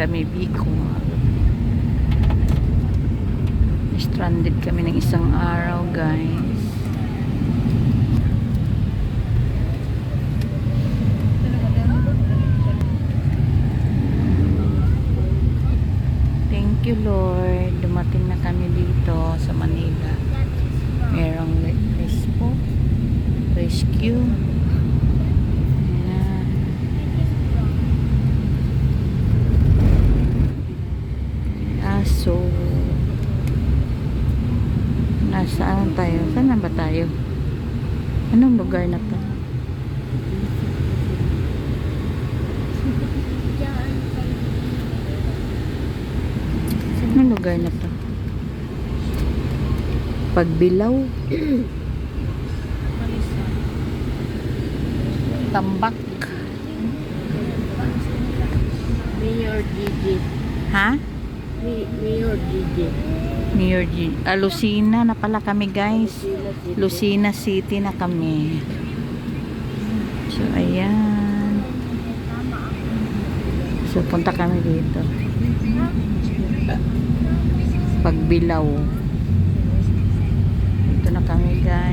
kami Bicol. Stranded kami ng isang araw, guys. Thank you, Lord. Dumating na kami dito sa Manila. Merong rescue. Ayan. Aso. Nasaan tayo? Saan na ba tayo? Anong lugar na to? Anong lugar na to? Pagbilaw. Tambak. Mayor Gigi. Ha? Mayor Gigi. Mayor G. Lucena na pala kami, guys. Lucena City na kami. So, ayan. So, punta kami dito. Pagbilaw. Dito na kami, guys.